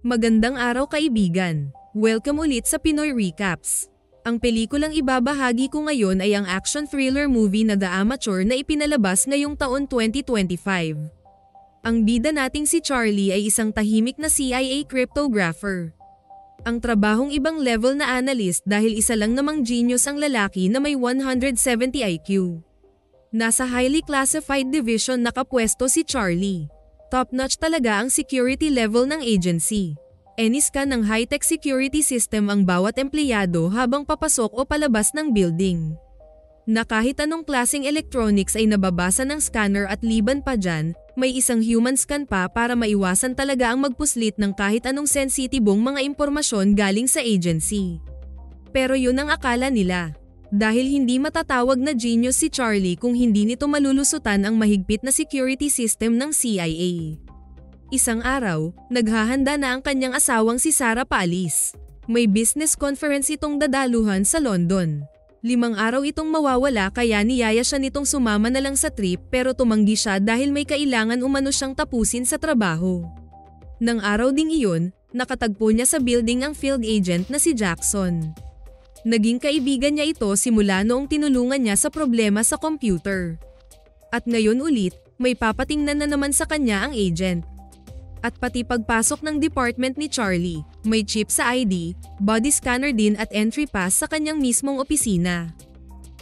Magandang araw kaibigan. Welcome ulit sa Pinoy Recaps. Ang pelikulang ibabahagi ko ngayon ay ang action thriller movie na The Amateur na ipinalabas ngayong taon 2025. Ang bida nating si Charlie ay isang tahimik na CIA cryptographer. Ang trabahong ibang level na analyst dahil isa lang namang genius ang lalaki na may 170 IQ. Nasa highly classified division nakapwesto si Charlie. Top-notch talaga ang security level ng agency. Eniscan ng high-tech security system ang bawat empleyado habang papasok o palabas ng building. Na kahit anong klaseng electronics ay nababasa ng scanner at liban pa dyan, may isang human scan pa para maiwasan talaga ang magpuslit ng kahit anong sensitibong mga impormasyon galing sa agency. Pero yun ang akala nila. Dahil hindi matatawag na genius si Charlie kung hindi nito malulusutan ang mahigpit na security system ng CIA. Isang araw, naghahanda na ang kanyang asawang si Sarah paalis. May business conference itong dadaluhan sa London. 5 araw itong mawawala kaya niyaya siya nitong sumama na lang sa trip pero tumanggi siya dahil may kailangan umano siyang tapusin sa trabaho. Nang araw ding iyon, nakatagpo niya sa building ang field agent na si Jackson. Naging kaibigan niya ito simula noong tinulungan niya sa problema sa computer. At ngayon ulit, may papatingnan na naman sa kanya ang agent. At pati pagpasok ng department ni Charlie, may chip sa ID, body scanner din at entry pass sa kanyang mismong opisina.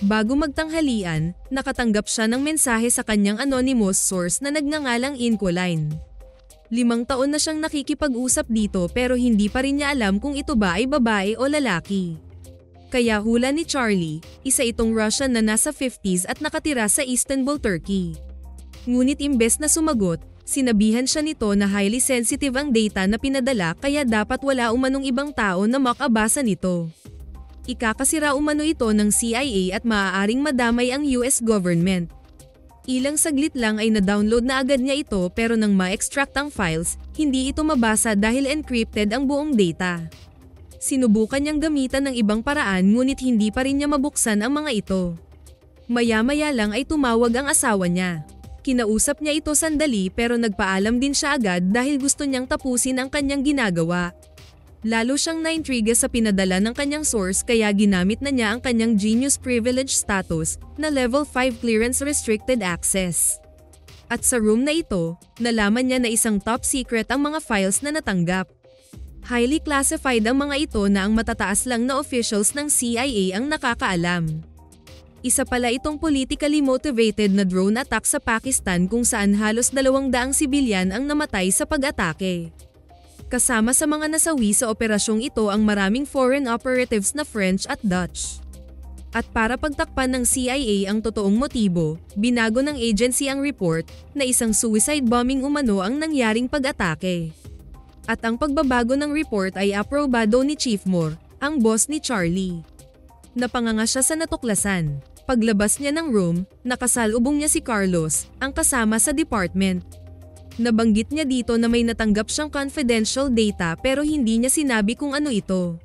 Bago magtanghalian, nakatanggap siya ng mensahe sa kanyang anonymous source na nagngangalang Incoline. 5 taon na siyang nakikipag-usap dito pero hindi pa rin niya alam kung ito ba ay babae o lalaki. Kaya hula ni Charlie, isa itong Russian na nasa 50s at nakatira sa Istanbul, Turkey. Ngunit imbes na sumagot, sinabihan siya nito na highly sensitive ang data na pinadala kaya dapat wala umanong ibang tao na makabasa nito. Ikakasira umano ito ng CIA at maaaring madamay ang US government. Ilang saglit lang ay na-download na agad niya ito pero nang ma-extract ang files, hindi ito mabasa dahil encrypted ang buong data. Sinubukan niyang gamitan ng ibang paraan ngunit hindi pa rin niya mabuksan ang mga ito. Maya-maya lang ay tumawag ang asawa niya. Kinausap niya ito sandali pero nagpaalam din siya agad dahil gusto niyang tapusin ang kanyang ginagawa. Lalo siyang naintriga sa pinadala ng kanyang source kaya ginamit na niya ang kanyang genius privilege status na level 5 clearance restricted access. At sa room na ito, nalaman niya na isang top secret ang mga files na natanggap. Highly classified ang mga ito na ang matataas lang na officials ng CIA ang nakakaalam. Isa pala itong politically motivated na drone attack sa Pakistan kung saan halos 200 sibilyan ang namatay sa pag-atake. Kasama sa mga nasawi sa operasyong ito ang maraming foreign operatives na French at Dutch. At para pagtakpan ng CIA ang totoong motibo, binago ng agency ang report na isang suicide bombing umano ang nangyaring pag-atake. At ang pagbabago ng report ay aprobado ni Chief Moore, ang boss ni Charlie. Napanganga siya sa natuklasan. Paglabas niya ng room, nakasalubong niya si Carlos, ang kasama sa department. Nabanggit niya dito na may natanggap siyang confidential data pero hindi niya sinabi kung ano ito.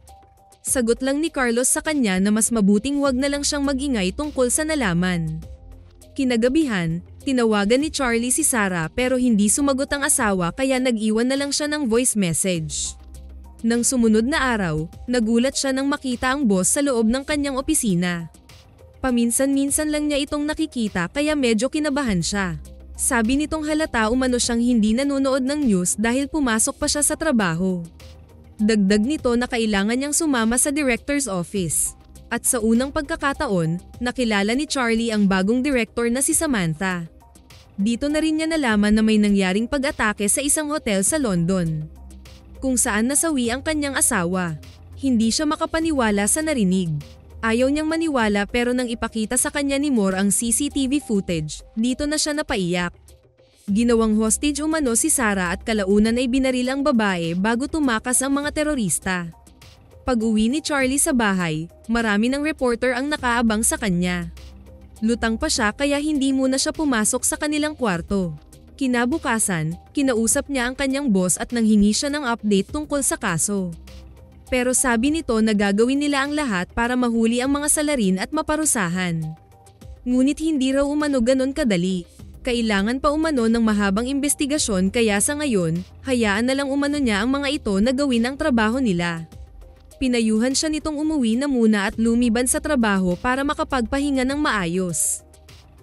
Sagot lang ni Carlos sa kanya na mas mabuting wag na lang siyang mag-ingay tungkol sa nalaman. Kinagabihan, tinawagan ni Charlie si Sarah pero hindi sumagot ang asawa kaya nag-iwan na lang siya ng voice message. Nang sumunod na araw, nagulat siya nang makita ang boss sa loob ng kanyang opisina. Paminsan-minsan lang niya itong nakikita kaya medyo kinabahan siya. Sabi nitong halata umano siyang hindi nanonood ng news dahil pumasok pa siya sa trabaho. Dagdag nito na kailangan niyang sumama sa director's office. At sa unang pagkakataon, nakilala ni Charlie ang bagong director na si Samantha. Dito na rin niya nalaman na may nangyaring pag-atake sa isang hotel sa London, kung saan nasawi ang kanyang asawa. Hindi siya makapaniwala sa narinig. Ayaw niyang maniwala pero nang ipakita sa kanya ni Moore ang CCTV footage, dito na siya napaiyak. Ginawang hostage umano si Sarah at kalaunan ay binaril ang babae bago tumakas ang mga terorista. Pag-uwi ni Charlie sa bahay, marami ng reporter ang nakaabang sa kanya. Lutang pa siya kaya hindi muna siya pumasok sa kanilang kwarto. Kinabukasan, kinausap niya ang kanyang boss at nanghingi siya ng update tungkol sa kaso. Pero sabi nito na gagawin nila ang lahat para mahuli ang mga salarin at maparusahan. Ngunit hindi raw umano ganon kadali. Kailangan pa umano ng mahabang investigasyon kaya sa ngayon, hayaan na lang umano niya ang mga ito na gawin ang trabaho nila. Pinayuhan siya nitong umuwi na muna at lumiban sa trabaho para makapagpahinga ng maayos.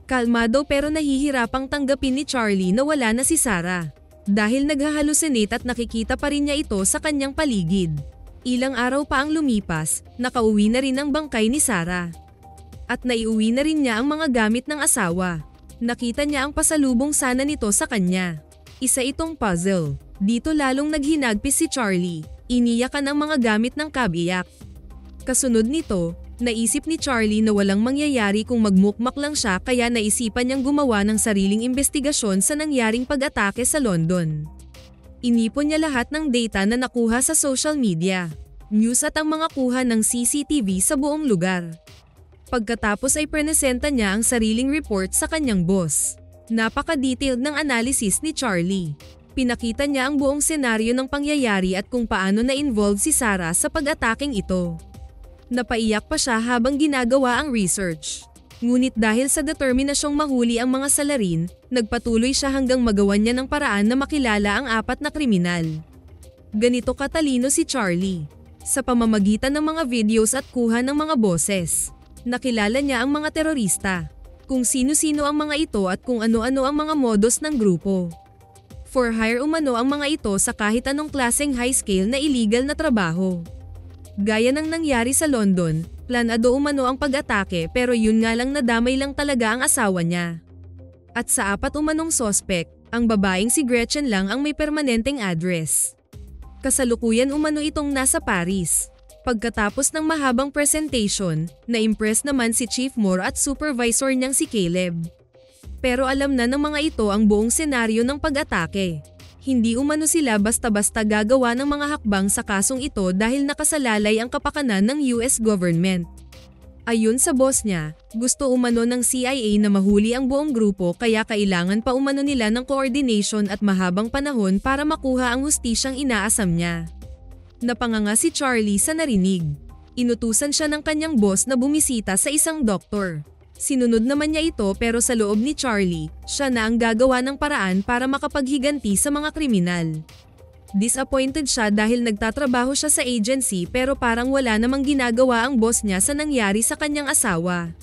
Kalmado pero nahihirapang tanggapin ni Charlie na wala na si Sarah. Dahil naghahalusinate at nakikita pa rin niya ito sa kanyang paligid. Ilang araw pa ang lumipas, nakauwi na rin ang bangkay ni Sarah. At naiuwi na rin niya ang mga gamit ng asawa. Nakita niya ang pasalubong sana nito sa kanya. Isa itong puzzle. Dito lalong naghinagpis si Charlie. Iniyakan ang mga gamit ng kabiyak. Kasunod nito, naisip ni Charlie na walang mangyayari kung magmukmak lang siya kaya naisipan niyang gumawa ng sariling investigasyon sa nangyaring pag-atake sa London. Inipon niya lahat ng data na nakuha sa social media, news at ang mga kuha ng CCTV sa buong lugar. Pagkatapos ay presenta niya ang sariling report sa kanyang boss. Napaka-detailed ng analysis ni Charlie. Pinakita niya ang buong senaryo ng pangyayari at kung paano na-involved si Sarah sa pag-ataking ito. Napaiyak pa siya habang ginagawa ang research. Ngunit dahil sa determinasyong mahuli ang mga salarin, nagpatuloy siya hanggang magawan niya ng paraan na makilala ang 4 na kriminal. Ganito katalino si Charlie. Sa pamamagitan ng mga videos at kuha ng mga boses, nakilala niya ang mga terorista, kung sino-sino ang mga ito at kung ano-ano ang mga modus ng grupo. For hire umano ang mga ito sa kahit anong klaseng high-scale na illegal na trabaho. Gaya ng nangyari sa London, planado umano ang pag-atake pero yun nga lang nadamay lang talaga ang asawa niya. At sa 4 umanong sospek, ang babaeng si Gretchen lang ang may permanenteng address. Kasalukuyan umano itong nasa Paris. Pagkatapos ng mahabang presentation, na-impress naman si Chief Moore at supervisor niyang si Caleb. Pero alam na ng mga ito ang buong senaryo ng pag-atake. Hindi umano sila basta-basta gagawa ng mga hakbang sa kasong ito dahil nakasalalay ang kapakanan ng US government. Ayon sa boss niya, gusto umano ng CIA na mahuli ang buong grupo kaya kailangan pa umano nila ng coordination at mahabang panahon para makuha ang hustisyang inaasam niya. Napanganga si Charlie sa narinig. Inutusan siya ng kanyang boss na bumisita sa isang doktor. Sinunod naman niya ito pero sa loob ni Charlie, siya na ang gagawa ng paraan para makapaghiganti sa mga kriminal. Disappointed siya dahil nagtatrabaho siya sa agency pero parang wala namang ginagawa ang boss niya sa nangyari sa kanyang asawa.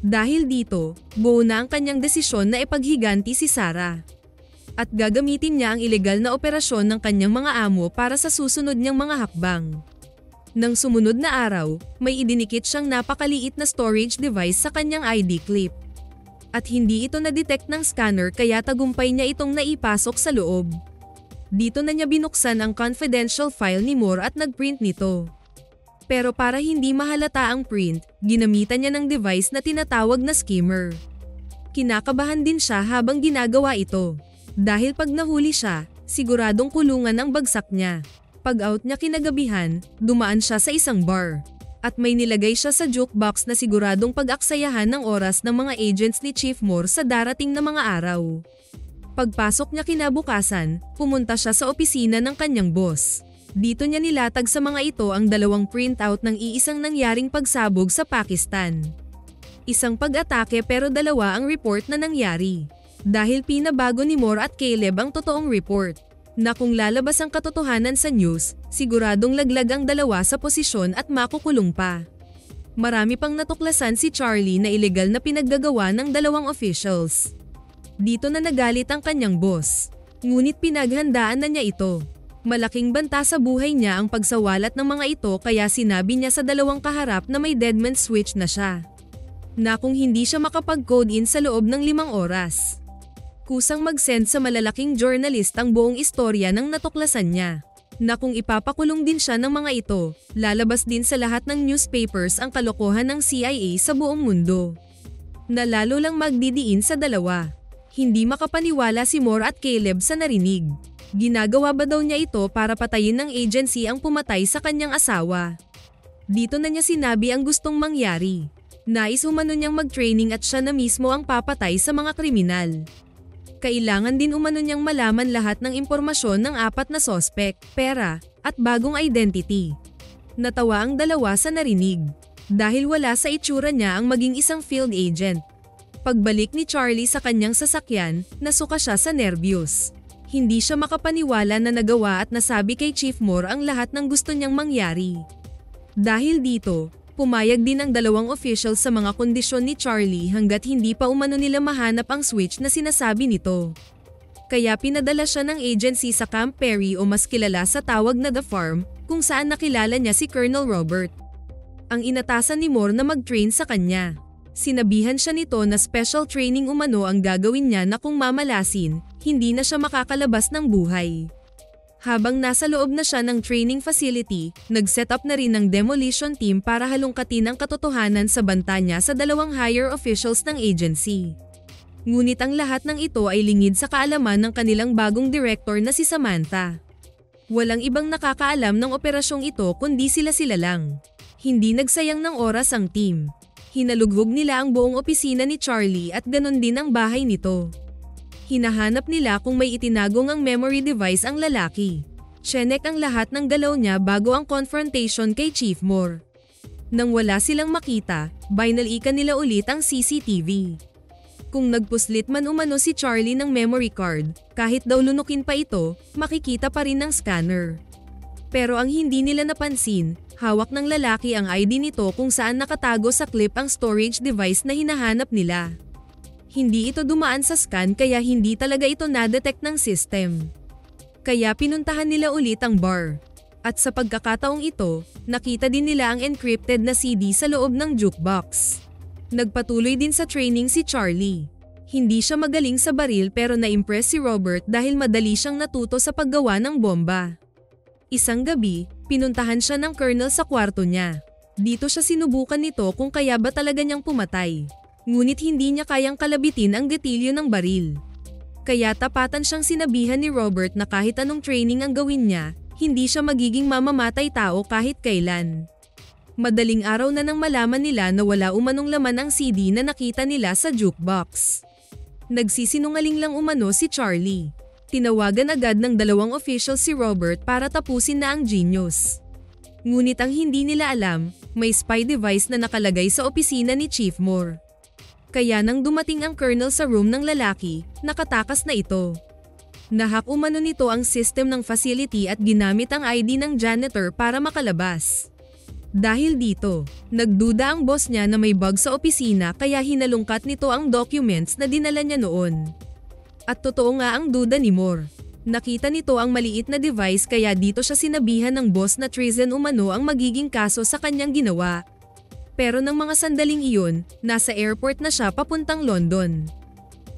Dahil dito, buo na ang kanyang desisyon na ipaghiganti si Sarah. At gagamitin niya ang ilegal na operasyon ng kanyang mga amo para sa susunod niyang mga hakbang. Nang sumunod na araw, may idinikit siyang napakaliit na storage device sa kanyang ID clip. At hindi ito na-detect ng scanner kaya tagumpay niya itong naipasok sa loob. Dito na niya binuksan ang confidential file ni Moore at nagprint nito. Pero para hindi mahalata ang print, ginamitan niya ng device na tinatawag na skimmer. Kinakabahan din siya habang ginagawa ito. Dahil pag nahuli siya, siguradong kulungan ang bagsak niya. Pag-out niya kinagabihan, dumaan siya sa isang bar. At may nilagay siya sa jukebox na siguradong pag-aksayahan ng oras ng mga agents ni Chief Moore sa darating na mga araw. Pagpasok niya kinabukasan, pumunta siya sa opisina ng kanyang boss. Dito niya nilatag sa mga ito ang 2 printout ng iisang nangyaring pagsabog sa Pakistan. Isang pag-atake pero 2 ang report na nangyari. Dahil pinabago ni Moore at Caleb ang totoong report. Na kung lalabas ang katotohanan sa news, siguradong laglag ang 2 sa posisyon at makukulong pa. Marami pang natuklasan si Charlie na ilegal na pinaggagawa ng 2 officials. Dito na nagalit ang kanyang boss. Ngunit pinaghandaan na niya ito. Malaking banta sa buhay niya ang pagsawalat ng mga ito kaya sinabi niya sa 2 kaharap na may deadman switch na siya. Na kung hindi siya makapag-code in sa loob ng 5 oras. Kusang mag-send sa malalaking journalist ang buong istorya ng natuklasan niya. Na kung ipapakulong din siya ng mga ito, lalabas din sa lahat ng newspapers ang kalokohan ng CIA sa buong mundo. Na lalo lang magdidiin sa 2. Hindi makapaniwala si Moore at Caleb sa narinig. Ginagawa ba daw niya ito para patayin ng agency ang pumatay sa kanyang asawa? Dito na niya sinabi ang gustong mangyari. Nais umano niyang mag-training at siya na mismo ang papatay sa mga kriminal. Kailangan din umano niyang malaman lahat ng impormasyon ng 4 na sospek, pera, at bagong identity. Natawa ang 2 sa narinig. Dahil wala sa itsura niya ang maging isang field agent. Pagbalik ni Charlie sa kanyang sasakyan, nasuka siya sa nerbiyos. Hindi siya makapaniwala na nagawa at nasabi kay Chief Moore ang lahat ng gusto niyang mangyari. Dahil dito, pumayag din ang dalawang official sa mga kondisyon ni Charlie hanggat hindi pa umano nila mahanap ang switch na sinasabi nito. Kaya pinadala siya ng agency sa Camp Perry o mas kilala sa tawag na The Farm, kung saan nakilala niya si Colonel Robert. Ang inatasan ni Moore na mag-train sa kanya. Sinabihan siya nito na special training umano ang gagawin niya na kung mamalasin, hindi na siya makakalabas ng buhay. Habang nasa loob na siya ng training facility, nag-set up na rin ng demolition team para halungkatin ang katotohanan sa banta niya sa dalawang higher officials ng agency. Ngunit ang lahat ng ito ay lingid sa kaalaman ng kanilang bagong director na si Samantha. Walang ibang nakakaalam ng operasyong ito kundi sila lang. Hindi nagsayang ng oras ang team. Hinalughog nila ang buong opisina ni Charlie at ganon din ang bahay nito. Hinahanap nila kung may itinagong ang memory device ang lalaki. Chinek ang lahat ng galaw niya bago ang confrontation kay Chief Moore. Nang wala silang makita, binalikan nila ulit ang CCTV. Kung nagpuslit man umano si Charlie ng memory card, kahit daw lunukin pa ito, makikita pa rin ng scanner. Pero ang hindi nila napansin, hawak ng lalaki ang ID nito kung saan nakatago sa clip ang storage device na hinahanap nila. Hindi ito dumaan sa scan kaya hindi talaga ito na-detect ng system. Kaya pinuntahan nila ulit ang bar. At sa pagkakataong ito, nakita din nila ang encrypted na CD sa loob ng jukebox. Nagpatuloy din sa training si Charlie. Hindi siya magaling sa baril pero na-impress si Robert dahil madali siyang natuto sa paggawa ng bomba. Isang gabi, pinuntahan siya ng colonel sa kwarto niya. Dito siya sinubukan nito kung kaya ba talaga niyang pumatay. Ngunit hindi niya kayang kalabitin ang gatilyo ng baril. Kaya tapatan siyang sinabihan ni Robert na kahit anong training ang gawin niya, hindi siya magiging mamamatay tao kahit kailan. Madaling araw na nang malaman nila na wala umanong laman ang CD na nakita nila sa jukebox. Nagsisinungaling lang umano si Charlie. Tinawagan agad ng dalawang official si Robert para tapusin na ang genius. Ngunit ang hindi nila alam, may spy device na nakalagay sa opisina ni Chief Moore. Kaya nang dumating ang colonel sa room ng lalaki, nakatakas na ito. Nahack umano nito ang system ng facility at ginamit ang ID ng janitor para makalabas. Dahil dito, nagduda ang boss niya na may bug sa opisina kaya hinalungkat nito ang documents na dinala niya noon. At totoo nga ang duda ni Moore. Nakita nito ang maliit na device kaya dito siya sinabihan ng boss na treason umano ang magiging kaso sa kanyang ginawa. Pero ng mga sandaling iyon, nasa airport na siya papuntang London.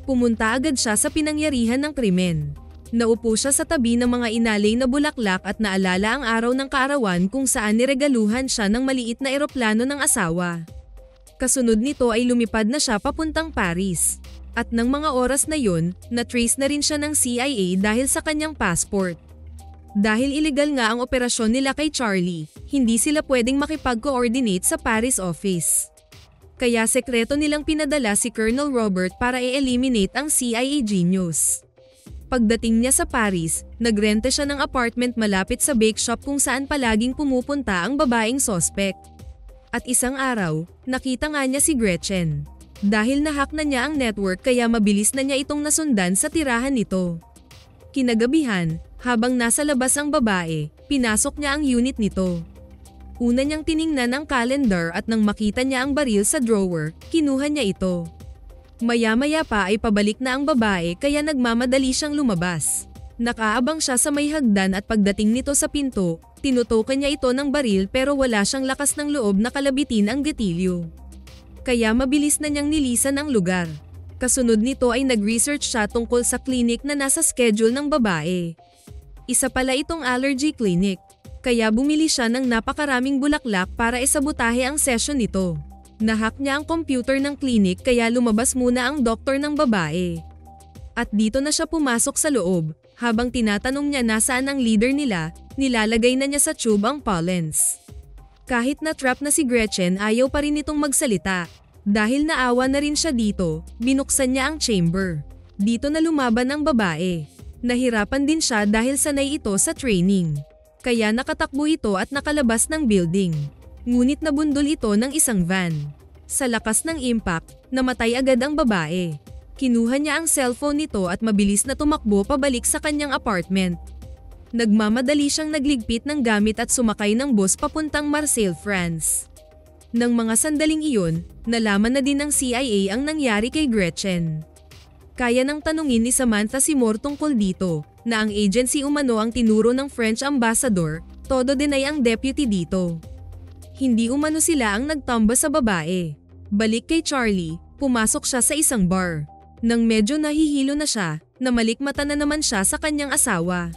Pumunta agad siya sa pinangyarihan ng krimen. Naupo siya sa tabi ng mga inalay na bulaklak at naalala ang araw ng kaarawan kung saan niregaluhan siya ng maliit na eroplano ng asawa. Kasunod nito ay lumipad na siya papuntang Paris. At ng mga oras na yun, na-trace na rin siya ng CIA dahil sa kanyang passport. Dahil illegal nga ang operasyon nila kay Charlie, hindi sila pwedeng makipag-coordinate sa Paris office. Kaya sekreto nilang pinadala si Colonel Robert para i-eliminate ang CIA genius. Pagdating niya sa Paris, nagrente siya ng apartment malapit sa bake shop kung saan palaging pumupunta ang babaeng sospek. At isang araw, nakita nga niya si Gretchen. Dahil nahack na niya ang network kaya mabilis na niya itong nasundan sa tirahan nito. Kinagabihan, habang nasa labas ang babae, pinasok niya ang unit nito. Una niyang tiningnan ang calendar at nang makita niya ang baril sa drawer, kinuha niya ito. Maya-maya pa ay pabalik na ang babae kaya nagmamadali siyang lumabas. Nakaabang siya sa may hagdan at pagdating nito sa pinto, tinutukan niya ito ng baril pero wala siyang lakas ng loob na kalabitin ang gatilyo. Kaya mabilis na niyang nilisan ang lugar. Kasunod nito ay nag-research siya tungkol sa clinic na nasa schedule ng babae. Isa pala itong allergy clinic, kaya bumili siya ng napakaraming bulaklak para isabotahe ang session nito. Nahack niya ang computer ng clinic kaya lumabas muna ang doktor ng babae. At dito na siya pumasok sa loob, habang tinatanong niya nasaan ang leader nila, nilalagay na niya sa tube ang pollens. Kahit na-trap na si Gretchen ayaw pa rin itong magsalita. Dahil naawa na rin siya dito, binuksan niya ang chamber. Dito na lumaban ang babae. Nahirapan din siya dahil sanay ito sa training. Kaya nakatakbo ito at nakalabas ng building. Ngunit nabundol ito ng isang van. Sa lakas ng impact, namatay agad ang babae. Kinuha niya ang cellphone nito at mabilis na tumakbo pabalik sa kanyang apartment. Nagmamadali siyang nagligpit ng gamit at sumakay ng bus papuntang Marseille, France. Nang mga sandaling iyon, nalaman na din ng CIA ang nangyari kay Gretchen. Kaya nang tanungin ni Samantha Seymour tungkol dito, na ang agency umano ang tinuro ng French ambassador, todo deny ang deputy dito. Hindi umano sila ang nagtamba sa babae. Balik kay Charlie, pumasok siya sa isang bar. Nang medyo nahihilo na siya, namalikmata na naman siya sa kanyang asawa.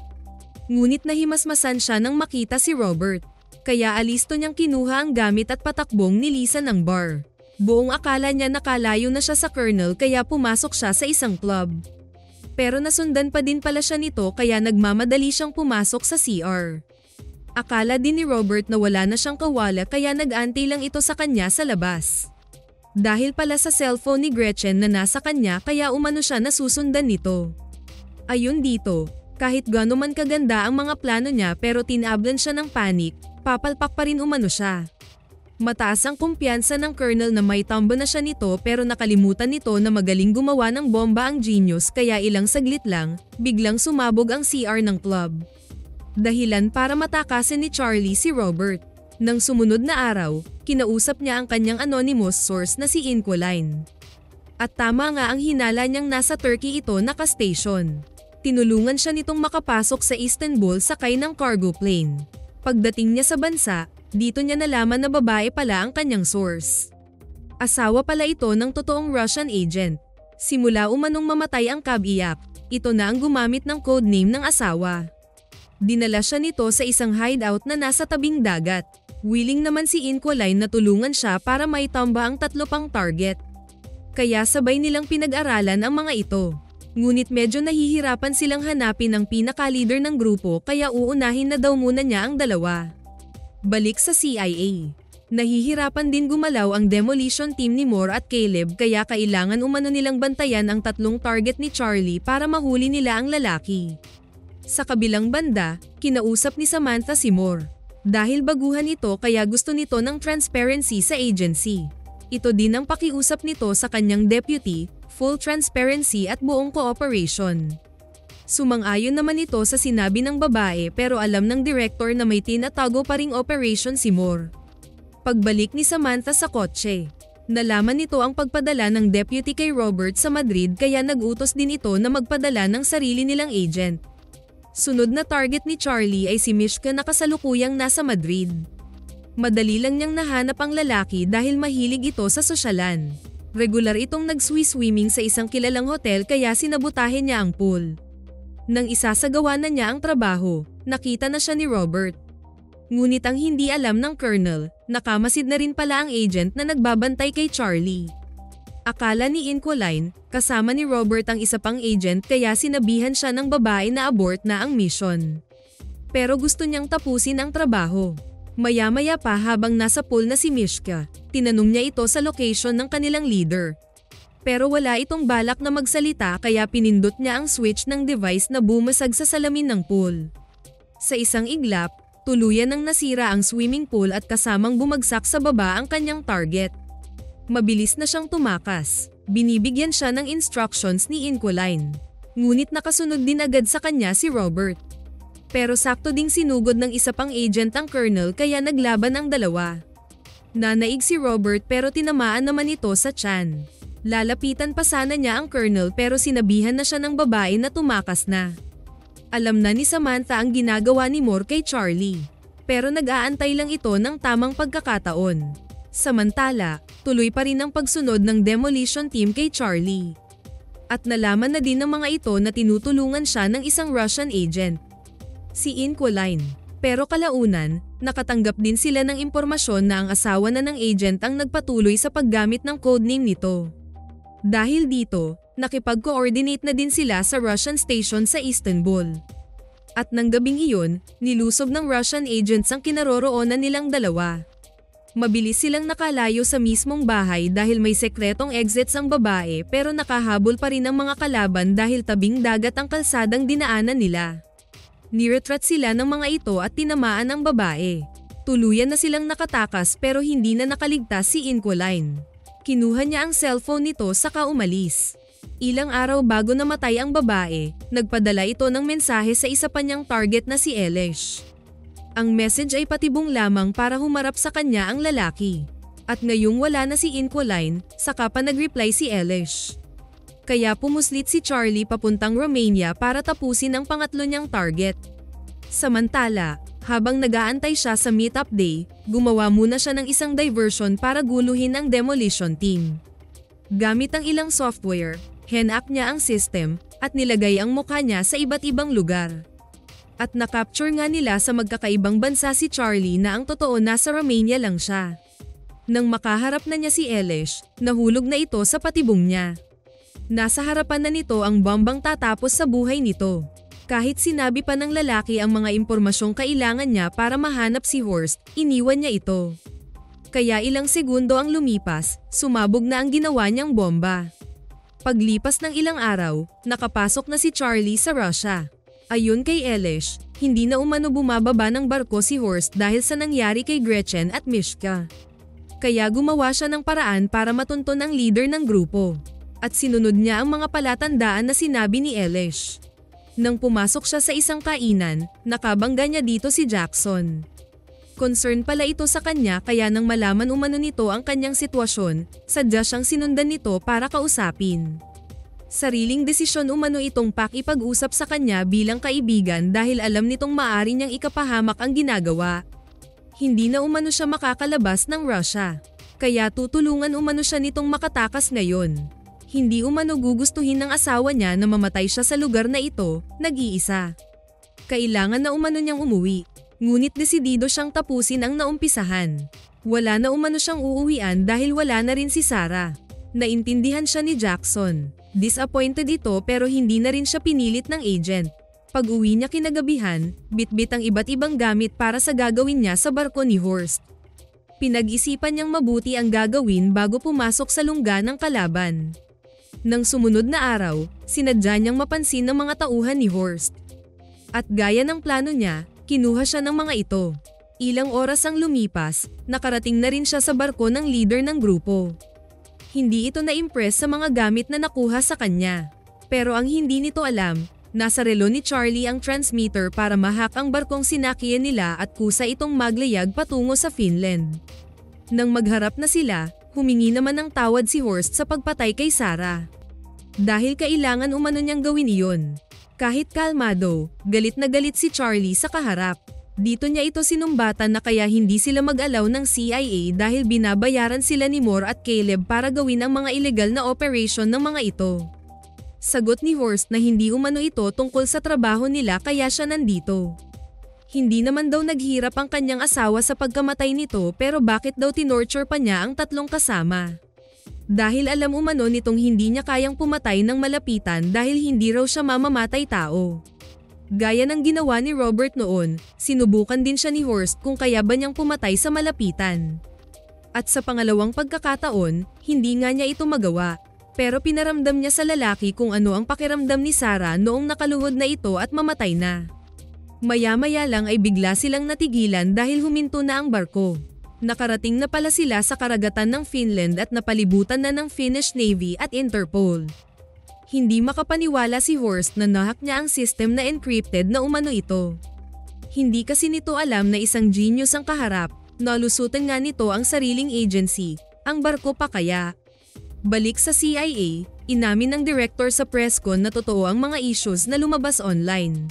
Ngunit nahimasmasan siya nang makita si Robert. Kaya alisto niyang kinuha ang gamit at patakbong nilisan ng bar. Buong akala niya nakalayo na siya sa Colonel kaya pumasok siya sa isang club. Pero nasundan pa din pala siya nito kaya nagmamadali siyang pumasok sa CR. Akala din ni Robert na wala na siyang kawala kaya nag-antay lang ito sa kanya sa labas. Dahil pala sa cellphone ni Gretchen na nasa kanya kaya umano siya nasusundan nito. Ayun dito, kahit gaano man kaganda ang mga plano niya pero tinablan siya ng panic, papalpak pa rin umano siya. Mataas ang kumpiyansa ng Colonel na may tamba na siya nito pero nakalimutan nito na magaling gumawa ng bomba ang genius kaya ilang saglit lang, biglang sumabog ang CR ng club. Dahilan para matakasin ni Charlie si Robert. Nang sumunod na araw, kinausap niya ang kanyang anonymous source na si Inqueline. At tama nga ang hinala niyang nasa Turkey ito naka-station. Tinulungan siya nitong makapasok sa Istanbul sakay ng cargo plane. Pagdating niya sa bansa, dito niya nalaman na babae pala ang kanyang source. Asawa pala ito ng totoong Russian agent. Simula umanong mamatay ang Kabiyak, ito na ang gumamit ng codename ng asawa. Dinala siya nito sa isang hideout na nasa tabing dagat. Willing naman si Inqueline na tulungan siya para maitamba ang 3 pang target. Kaya sabay nilang pinag-aralan ang mga ito. Ngunit medyo nahihirapan silang hanapin ang pinaka-leader ng grupo kaya uunahin na daw muna niya ang dalawa. Balik sa CIA. Nahihirapan din gumalaw ang demolition team ni Moore at Caleb kaya kailangan umano nilang bantayan ang 3 target ni Charlie para mahuli nila ang lalaki. Sa kabilang banda, kinausap ni Samantha si Moore. Dahil baguhan ito kaya gusto nito ng transparency sa agency. Ito din ang pakiusap nito sa kanyang deputy, full transparency at buong cooperation. Sumang-ayon naman ito sa sinabi ng babae pero alam ng director na may tinatago pa ring operation si Moore. Pagbalik ni Samantha sa kotse, nalaman nito ang pagpadala ng deputy kay Robert sa Madrid kaya nag-utos din ito na magpadala ng sarili nilang agent. Sunod na target ni Charlie ay si Mishka na kasalukuyang nasa Madrid. Madali lang niyang nahanap ang lalaki dahil mahilig ito sa sosyalan. Regular itong nag-swimming sa isang kilalang hotel kaya sinabutahin niya ang pool. Nang isasagawa na niya ang trabaho, nakita na siya ni Robert. Ngunit ang hindi alam ng Colonel, nakamasid na rin pala ang agent na nagbabantay kay Charlie. Akala ni Inqueline, kasama ni Robert ang isa pang agent kaya sinabihan siya ng babae na abort na ang mission. Pero gusto niyang tapusin ang trabaho. Maya-maya pa habang nasa pool na si Mishka, tinanong niya ito sa location ng kanilang leader. Pero wala itong balak na magsalita kaya pinindot niya ang switch ng device na bumasag sa salamin ng pool. Sa isang iglap, tuluyan nang nasira ang swimming pool at kasamang bumagsak sa baba ang kanyang target. Mabilis na siyang tumakas. Binibigyan siya ng instructions ni Inqueline. Ngunit nakasunod din agad sa kanya si Robert. Pero sakto ding sinugod ng isa pang agent ang Colonel kaya naglaban ang dalawa. Nanaig si Robert pero tinamaan naman ito sa tiyan. Lalapitan pa sana niya ang Colonel pero sinabihan na siya ng babae na tumakas na. Alam na ni Samantha ang ginagawa ni Moore kay Charlie. Pero nag-aantay lang ito ng tamang pagkakataon. Samantala, tuloy pa rin ang pagsunod ng demolition team kay Charlie. At nalaman na din ng mga ito na tinutulungan siya ng isang Russian agent, si Inqueline. Pero kalaunan, nakatanggap din sila ng impormasyon na ang asawa na ng agent ang nagpatuloy sa paggamit ng codename nito. Dahil dito, nakipag-coordinate na din sila sa Russian station sa Istanbul. At nang gabing iyon, nilusob ng Russian agents ang kinaroroonan nilang dalawa. Mabilis silang nakalayo sa mismong bahay dahil may sekretong exits ang babae pero nakahabol pa rin ang mga kalaban dahil tabing dagat ang kalsadang dinaanan nila. Niretreat sila ng mga ito at tinamaan ang babae. Tuluyan na silang nakatakas pero hindi na nakaligtas si Inqueline. Kinuha niya ang cellphone nito saka umalis. Ilang araw bago namatay ang babae, nagpadala ito ng mensahe sa isa pa niyang target na si Elish. Ang message ay patibong lamang para humarap sa kanya ang lalaki. At ngayong wala na si Inqualine, saka pa nag-reply si Elish. Kaya pumuslit si Charlie papuntang Romania para tapusin ang pangatlo niyang target. Samantala, habang nag-aantay siya sa meetup day, gumawa muna siya ng isang diversion para guluhin ang demolition team. Gamit ang ilang software, hack niya ang system, at nilagay ang mukha niya sa iba't ibang lugar. At nakapture nga nila sa magkakaibang bansa si Charlie na ang totoo nasa Romania lang siya. Nang makaharap na niya si Elish, nahulog na ito sa patibong niya. Nasa harapan na nito ang bombang tatapos sa buhay nito. Kahit sinabi pa ng lalaki ang mga impormasyong kailangan niya para mahanap si Horst, iniwan niya ito. Kaya ilang segundo ang lumipas, sumabog na ang ginawa niyang bomba. Paglipas ng ilang araw, nakapasok na si Charlie sa Russia. Ayon kay Elish, hindi na umano bumababa ng barko si Horst dahil sa nangyari kay Gretchen at Mishka. Kaya gumawa siya ng paraan para matunton ang leader ng grupo. At sinunod niya ang mga palatandaan na sinabi ni Elish. Nang pumasok siya sa isang kainan, nakabangga niya dito si Jackson. Concern pala ito sa kanya kaya nang malaman umano nito ang kanyang sitwasyon, sadya siyang sinundan nito para kausapin. Sariling desisyon umano itong pakipag-usap sa kanya bilang kaibigan dahil alam nitong maaari niyang ikapahamak ang ginagawa. Hindi na umano siya makakalabas ng Russia. Kaya tutulungan umano siya nitong makatakas ngayon. Hindi umano gugustuhin ng asawa niya na mamatay siya sa lugar na ito, nag-iisa. Kailangan na umano niyang umuwi. Ngunit desidido siyang tapusin ang naumpisahan. Wala na umano siyang uuwian dahil wala na rin si Sarah. Naintindihan siya ni Jackson. Disappointed ito pero hindi na rin siya pinilit ng agent. Pag-uwi niya kinagabihan, bitbit ang iba't ibang gamit para sa gagawin niya sa barko ni Horst. Pinag-isipan niyang mabuti ang gagawin bago pumasok sa lungga ng kalaban. Nang sumunod na araw, sinadya niyang mapansin ng mga tauhan ni Horst. At gaya ng plano niya, kinuha siya ng mga ito. Ilang oras ang lumipas, nakarating na rin siya sa barko ng leader ng grupo. Hindi ito na-impress sa mga gamit na nakuha sa kanya. Pero ang hindi nito alam, nasa relo ni Charlie ang transmitter para ma-hack ang barkong sinakyan nila at kusa itong maglayag patungo sa Finland. Nang magharap na sila, humingi naman ng tawad si Horst sa pagpatay kay Sarah. Dahil kailangan umano niyang gawin iyon. Kahit kalmado, galit na galit si Charlie sa kaharap. Dito niya ito sinumbatan na kaya hindi sila mag-alaw ng CIA dahil binabayaran sila ni Moore at Caleb para gawin ang mga illegal na operation ng mga ito. Sagot ni Horst na hindi umano ito tungkol sa trabaho nila kaya siya nandito. Hindi naman daw naghirap ang kanyang asawa sa pagkamatay nito pero bakit daw tinorture pa niya ang tatlong kasama? Dahil alam umano nitong hindi niya kayang pumatay ng malapitan dahil hindi raw siya mamamatay tao. Gaya ng ginawa ni Robert noon, sinubukan din siya ni Horst kung kaya ba niyang pumatay sa malapitan. At sa pangalawang pagkakataon, hindi nga niya ito magawa. Pero pinaramdam niya sa lalaki kung ano ang pakiramdam ni Sarah noong nakaluhod na ito at mamatay na. Maya-maya lang ay bigla silang natigilan dahil huminto na ang barko. Nakarating na pala sila sa karagatan ng Finland at napalibutan na ng Finnish Navy at Interpol. Hindi makapaniwala si Horst na nahack niya ang system na encrypted na umano ito. Hindi kasi nito alam na isang genius ang kaharap, nalusutan nga nito ang sariling agency, ang barko pa kaya. Balik sa CIA, inamin ng director sa presscon na totoo ang mga issues na lumabas online.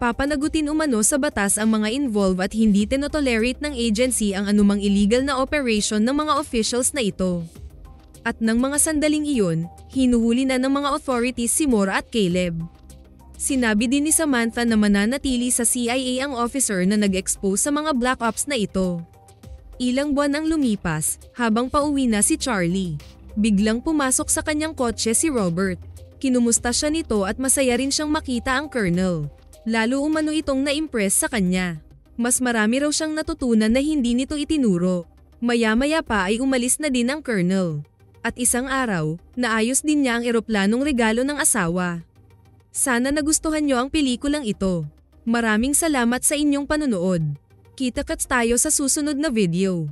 Papanagutin umano sa batas ang mga involved at hindi tinotolerate ng agency ang anumang illegal na operation ng mga officials na ito. At ng mga sandaling iyon, hinuhuli na ng mga authorities si Moore at Caleb. Sinabi din ni Samantha na mananatili sa CIA ang officer na nag-expose sa mga black ops na ito. Ilang buwan ang lumipas, habang pauwi na si Charlie. Biglang pumasok sa kanyang kotse si Robert. Kinumusta siya nito at masaya rin siyang makita ang Colonel. Lalo umano itong na-impress sa kanya. Mas marami raw siyang natutunan na hindi nito itinuro. Maya-maya pa ay umalis na din ang Colonel. At isang araw, naayos din niya ang eroplanong regalo ng asawa. Sana nagustuhan niyo ang pelikulang ito. Maraming salamat sa inyong panonood. Kita-kits tayo sa susunod na video.